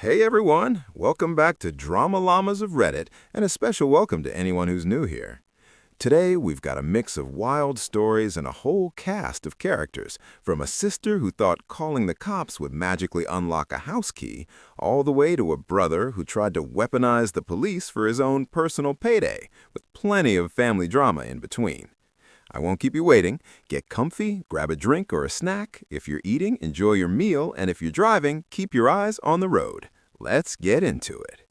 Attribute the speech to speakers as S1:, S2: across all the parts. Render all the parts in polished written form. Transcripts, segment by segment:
S1: Hey everyone, welcome back to Drama Llamas of Reddit, and a special welcome to anyone who's new here. Today, we've got a mix of wild stories and a whole cast of characters, from a sister who thought calling the cops would magically unlock a house key, all the way to a brother who tried to weaponize the police for his own personal payday, with plenty of family drama in between. I won't keep you waiting. Get comfy, grab a drink or a snack. If you're eating, enjoy your meal, and if you're driving, keep your eyes on the road. Let's get into it.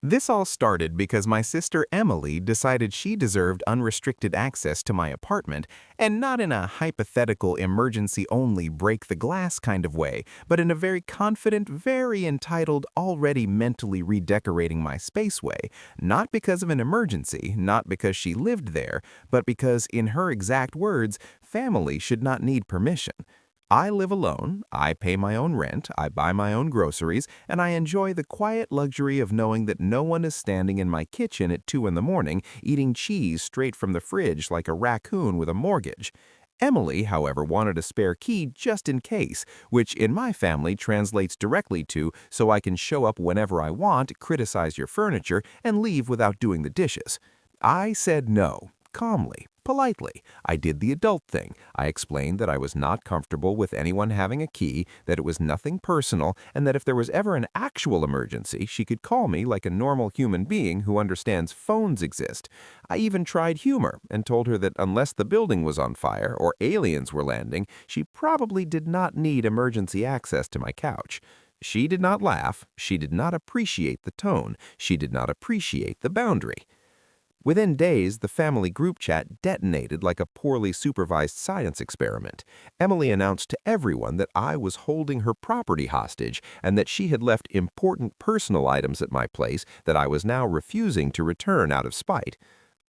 S2: This all started because my sister Emily decided she deserved unrestricted access to my apartment, and not in a hypothetical emergency-only break-the-glass kind of way, but in a very confident, very entitled, already mentally redecorating my space way, not because of an emergency, not because she lived there, but because, in her exact words, family should not need permission. I live alone, I pay my own rent, I buy my own groceries, and I enjoy the quiet luxury of knowing that no one is standing in my kitchen at 2 in the morning eating cheese straight from the fridge like a raccoon with a mortgage. Emily, however, wanted a spare key just in case, which in my family translates directly to so I can show up whenever I want, criticize your furniture, and leave without doing the dishes. I said no. Calmly, politely. I did the adult thing. I explained that I was not comfortable with anyone having a key, that it was nothing personal, and that if there was ever an actual emergency, she could call me like a normal human being who understands phones exist. I even tried humor and told her that unless the building was on fire or aliens were landing, she probably did not need emergency access to my couch. She did not laugh. She did not appreciate the tone. She did not appreciate the boundary. Within days, the family group chat detonated like a poorly supervised science experiment. Emily announced to everyone that I was holding her property hostage and that she had left important personal items at my place that I was now refusing to return out of spite.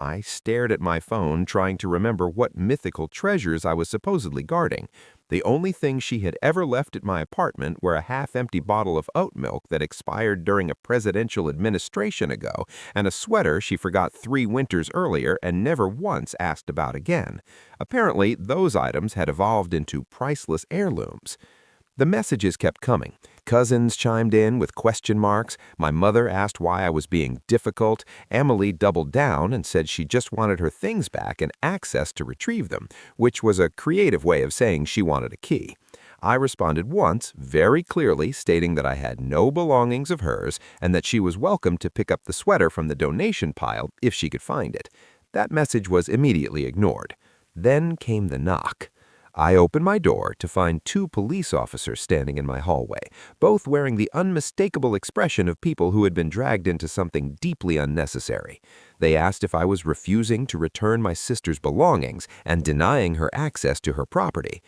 S2: I stared at my phone, trying to remember what mythical treasures I was supposedly guarding. The only things she had ever left at my apartment were a half-empty bottle of oat milk that expired during a presidential administration ago, and a sweater she forgot 3 winters earlier and never once asked about again. Apparently, those items had evolved into priceless heirlooms. The messages kept coming. Cousins chimed in with question marks. My mother asked why I was being difficult. Emily doubled down and said she just wanted her things back and access to retrieve them, which was a creative way of saying she wanted a key. I responded once, very clearly stating that I had no belongings of hers and that she was welcome to pick up the sweater from the donation pile if she could find it. That message was immediately ignored. Then came the knock. I opened my door to find 2 police officers standing in my hallway, both wearing the unmistakable expression of people who had been dragged into something deeply unnecessary. They asked if I was refusing to return my sister's belongings and denying her access to her property.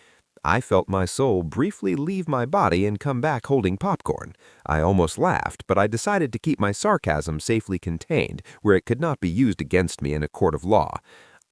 S2: I felt my soul briefly leave my body and come back holding popcorn. I almost laughed, but I decided to keep my sarcasm safely contained, where it could not be used against me in a court of law.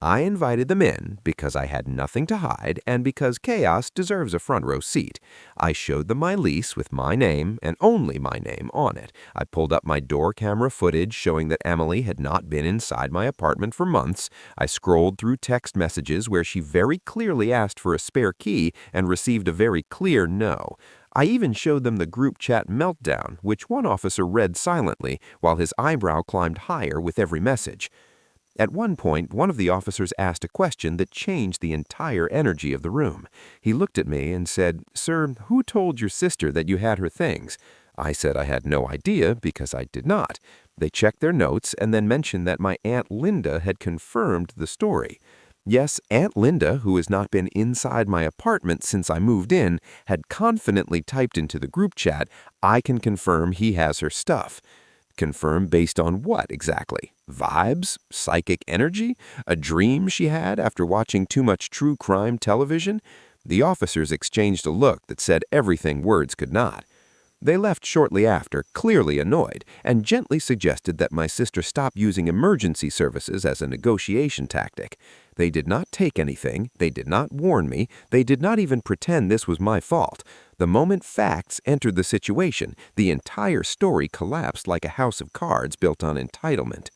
S2: I invited them in because I had nothing to hide and because chaos deserves a front row seat. I showed them my lease with my name and only my name on it. I pulled up my door camera footage showing that Emily had not been inside my apartment for months. I scrolled through text messages where she very clearly asked for a spare key and received a very clear no. I even showed them the group chat meltdown, which one officer read silently while his eyebrow climbed higher with every message. At one point, one of the officers asked a question that changed the entire energy of the room. He looked at me and said, "Sir, who told your sister that you had her things?" I said I had no idea because I did not. They checked their notes and then mentioned that my Aunt Linda had confirmed the story. Yes, Aunt Linda, who has not been inside my apartment since I moved in, had confidently typed into the group chat, "I can confirm he has her stuff." Confirm based on what exactly? Vibes? Psychic energy? A dream she had after watching too much true crime television? The officers exchanged a look that said everything words could not. They left shortly after, clearly annoyed, and gently suggested that my sister stop using emergency services as a negotiation tactic. They did not take anything, they did not warn me, they did not even pretend this was my fault. The moment facts entered the situation, the entire story collapsed like a house of cards built on entitlement.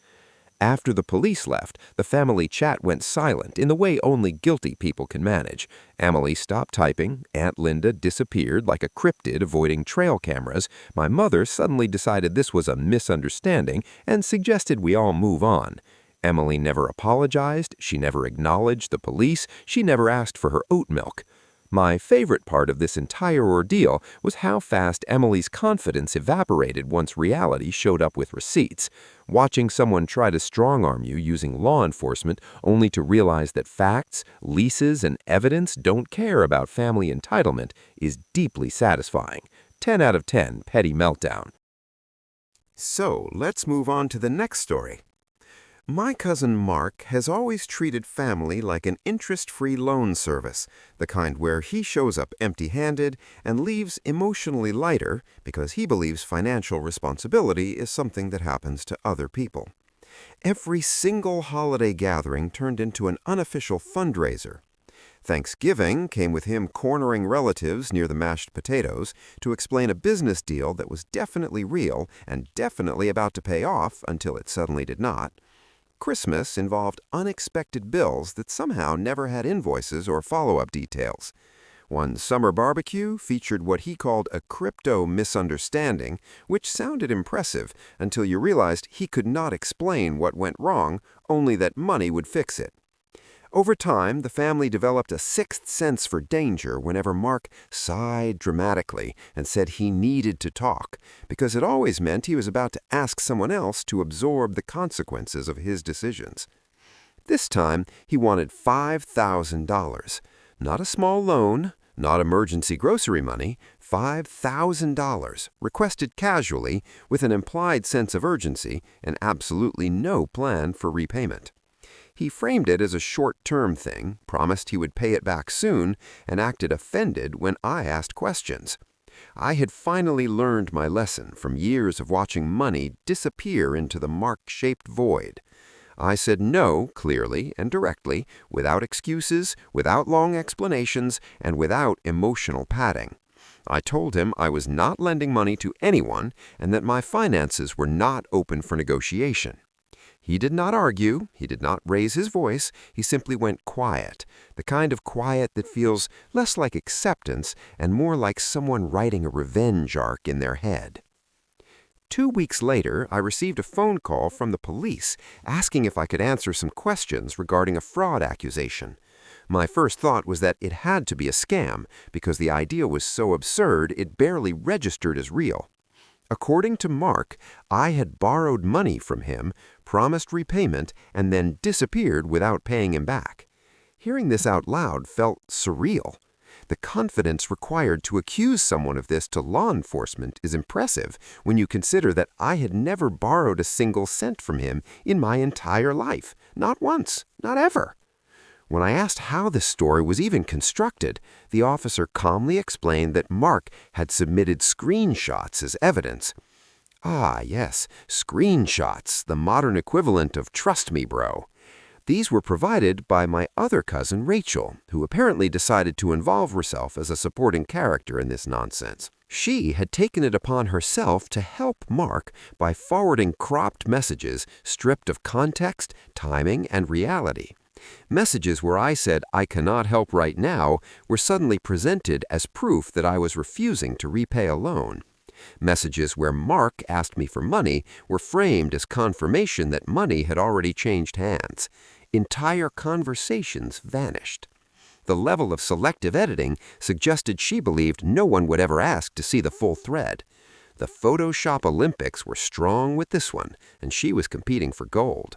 S3: After the police left, the family chat went silent in the way only guilty people can manage. Emily stopped typing, Aunt Linda disappeared like a cryptid avoiding trail cameras, my mother suddenly decided this was a misunderstanding and suggested we all move on. Emily never apologized, she never acknowledged the police, she never asked for her oat milk. My favorite part of this entire ordeal was how fast Emily's confidence evaporated once reality showed up with receipts. Watching someone try to strong-arm you using law enforcement only to realize that facts, leases, and evidence don't care about family entitlement is deeply satisfying. 10 out of 10 petty meltdown.
S1: So, let's move on to the next story. My cousin Mark has always treated family like an interest-free loan service, the kind where he shows up empty-handed and leaves emotionally lighter because he believes financial responsibility is something that happens to other people. Every single holiday gathering turned into an unofficial fundraiser. Thanksgiving came with him cornering relatives near the mashed potatoes to explain a business deal that was definitely real and definitely about to pay off until it suddenly did not. Christmas involved unexpected bills that somehow never had invoices or follow-up details. One summer barbecue featured what he called a crypto misunderstanding, which sounded impressive until you realized he could not explain what went wrong, only that money would fix it. Over time, the family developed a sixth sense for danger whenever Mark sighed dramatically and said he needed to talk, because it always meant he was about to ask someone else to absorb the consequences of his decisions. This time, he wanted $5,000. Not a small loan, not emergency grocery money, $5,000, requested casually, with an implied sense of urgency and absolutely no plan for repayment. He framed it as a short-term thing, promised he would pay it back soon, and acted offended when I asked questions. I had finally learned my lesson from years of watching money disappear into the mark-shaped void. I said no clearly and directly, without excuses, without long explanations, and without emotional padding. I told him I was not lending money to anyone and that my finances were not open for negotiation. He did not argue, he did not raise his voice, he simply went quiet, the kind of quiet that feels less like acceptance and more like someone writing a revenge arc in their head. 2 weeks later, I received a phone call from the police asking if I could answer some questions regarding a fraud accusation. My first thought was that it had to be a scam because the idea was so absurd it barely registered as real. According to Mark, I had borrowed money from him, promised repayment, and then disappeared without paying him back. Hearing this out loud felt surreal. The confidence required to accuse someone of this to law enforcement is impressive when you consider that I had never borrowed a single cent from him in my entire life. Not once, not ever. When I asked how this story was even constructed, the officer calmly explained that Mark had submitted screenshots as evidence. Ah, yes, screenshots, the modern equivalent of "trust me, bro." These were provided by my other cousin, Rachel, who apparently decided to involve herself as a supporting character in this nonsense. She had taken it upon herself to help Mark by forwarding cropped messages stripped of context, timing, and reality. Messages where I said I cannot help right now were suddenly presented as proof that I was refusing to repay a loan. Messages where Mark asked me for money were framed as confirmation that money had already changed hands. Entire conversations vanished. The level of selective editing suggested she believed no one would ever ask to see the full thread. The Photoshop Olympics were strong with this one, and she was competing for gold.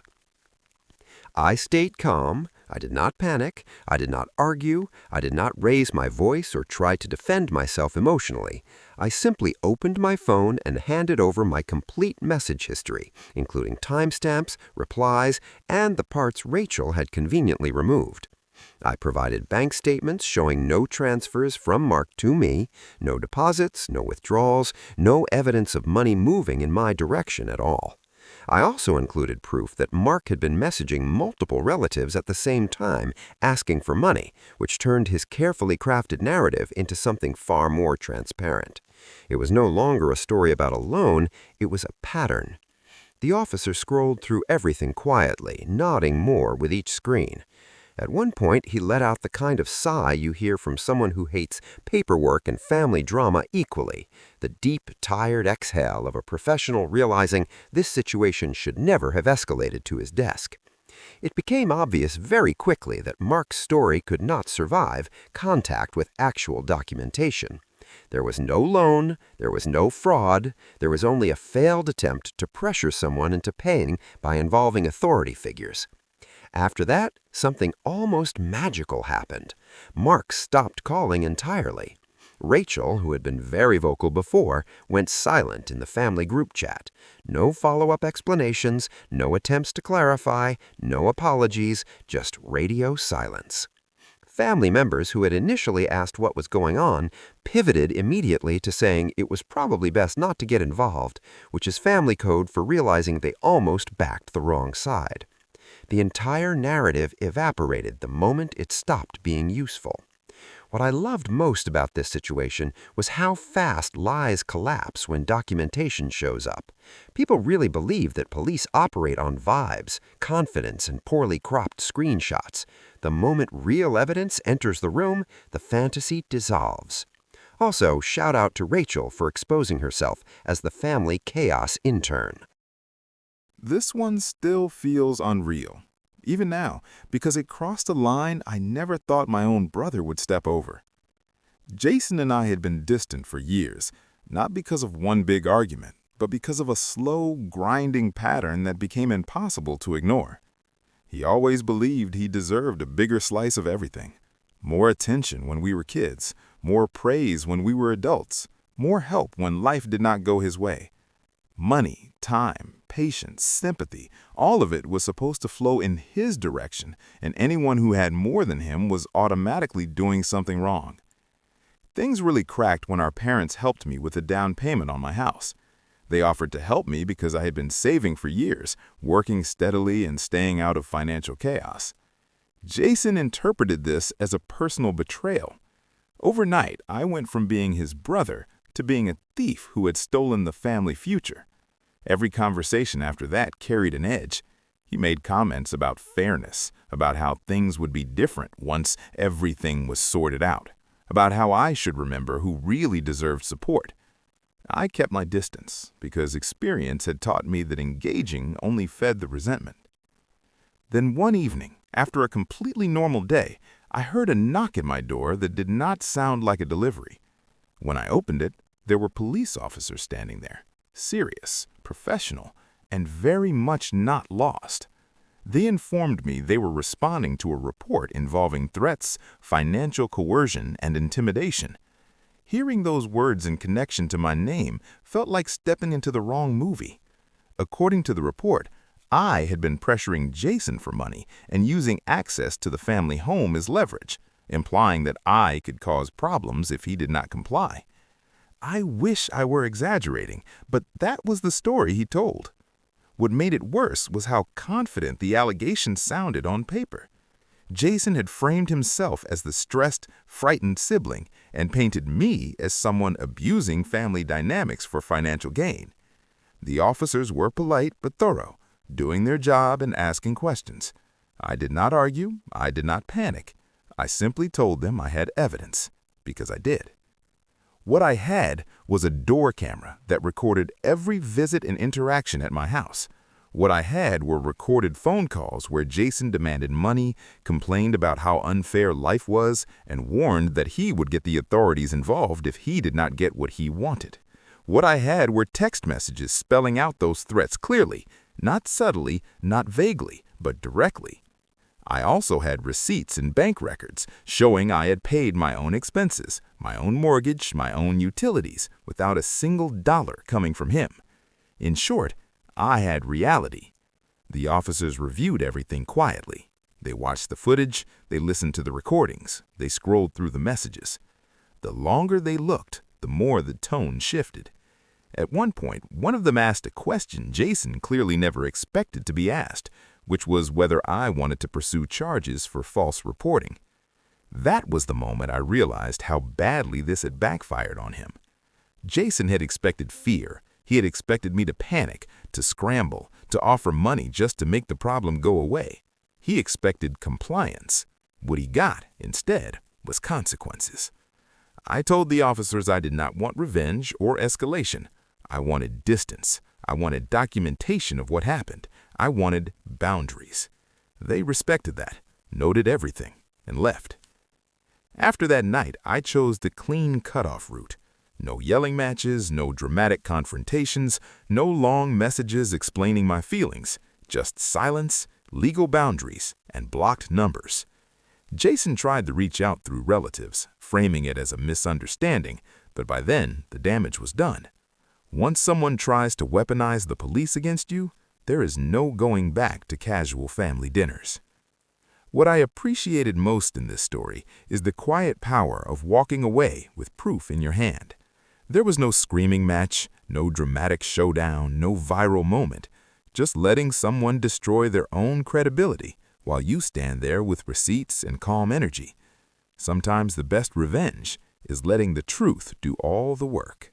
S1: I stayed calm, I did not panic, I did not argue, I did not raise my voice or try to defend myself emotionally. I simply opened my phone and handed over my complete message history, including timestamps, replies, and the parts Rachel had conveniently removed. I provided bank statements showing no transfers from Mark to me, no deposits, no withdrawals, no evidence of money moving in my direction at all. I also included proof that Mark had been messaging multiple relatives at the same time, asking for money, which turned his carefully crafted narrative into something far more transparent. It was no longer a story about a loan, it was a pattern.
S3: The officer scrolled through everything quietly, nodding more with each screen. At one point, he let out the kind of sigh you hear from someone who hates paperwork and family drama equally, the deep, tired exhale of a professional realizing this situation should never have escalated to his desk. It became obvious very quickly that Mark's story could not survive contact with actual documentation. There was no loan, there was no fraud, there was only a failed attempt to pressure someone into paying by involving authority figures. After that, something almost magical happened. Mark stopped calling entirely. Rachel, who had been very vocal before, went silent in the family group chat. No follow-up explanations, no attempts to clarify, no apologies, just radio silence. Family members who had initially asked what was going on pivoted immediately to saying it was probably best not to get involved, which is family code for realizing they almost backed the wrong side. The entire narrative evaporated the moment it stopped being useful. What I loved most about this situation was how fast lies collapse when documentation shows up. People really believe that police operate on vibes, confidence, and poorly cropped screenshots. The moment real evidence enters the room, the fantasy dissolves. Also, shout out to Rachel for exposing herself as the family chaos intern.
S1: This one still feels unreal, even now, because it crossed a line I never thought my own brother would step over. Jason and I had been distant for years, not because of one big argument, but because of a slow, grinding pattern that became impossible to ignore. He always believed he deserved a bigger slice of everything. More attention when we were kids, more praise when we were adults, more help when life did not go his way. Money, time, patience, sympathy, all of it was supposed to flow in his direction, and anyone who had more than him was automatically doing something wrong. Things really cracked when our parents helped me with a down payment on my house. They offered to help me because I had been saving for years, working steadily and staying out of financial chaos. Jason interpreted this as a personal betrayal. Overnight, I went from being his brother to being a thief who had stolen the family future. Every conversation after that carried an edge. He made comments about fairness, about how things would be different once everything was sorted out, about how I should remember who really deserved support. I kept my distance because experience had taught me that engaging only fed the resentment. Then one evening, after a completely normal day, I heard a knock at my door that did not sound like a delivery. When I opened it, there were police officers standing there, serious, professional, and very much not lost. They informed me they were responding to a report involving threats, financial coercion, and intimidation. Hearing those words in connection to my name felt like stepping into the wrong movie. According to the report, I had been pressuring Jason for money and using access to the family home as leverage, implying that I could cause problems if he did not comply. I wish I were exaggerating, but that was the story he told. What made it worse was how confident the allegation sounded on paper. Jason had framed himself as the stressed, frightened sibling and painted me as someone abusing family dynamics for financial gain. The officers were polite but thorough, doing their job and asking questions. I did not argue, I did not panic. I simply told them I had evidence, because I did. What I had was a door camera that recorded every visit and interaction at my house. What I had were recorded phone calls where Jason demanded money, complained about how unfair life was, and warned that he would get the authorities involved if he did not get what he wanted. What I had were text messages spelling out those threats clearly, not subtly, not vaguely, but directly. I also had receipts and bank records showing I had paid my own expenses, my own mortgage, my own utilities, without a single dollar coming from him. In short, I had reality. The officers reviewed everything quietly. They watched the footage, they listened to the recordings, they scrolled through the messages. The longer they looked, the more the tone shifted. At one point, one of them asked a question Jason clearly never expected to be asked, which was whether I wanted to pursue charges for false reporting. That was the moment I realized how badly this had backfired on him. Jason had expected fear. He had expected me to panic, to scramble, to offer money just to make the problem go away. He expected compliance. What he got, instead, was consequences. I told the officers I did not want revenge or escalation. I wanted distance. I wanted documentation of what happened. I wanted boundaries. They respected that, noted everything, and left. After that night, I chose the clean cutoff route. No yelling matches, no dramatic confrontations, no long messages explaining my feelings, just silence, legal boundaries, and blocked numbers. Jason tried to reach out through relatives, framing it as a misunderstanding, but by then, the damage was done. Once someone tries to weaponize the police against you, there is no going back to casual family dinners. What I appreciated most in this story is the quiet power of walking away with proof in your hand. There was no screaming match, no dramatic showdown, no viral moment, just letting someone destroy their own credibility while you stand there with receipts and calm energy. Sometimes the best revenge is letting the truth do all the work.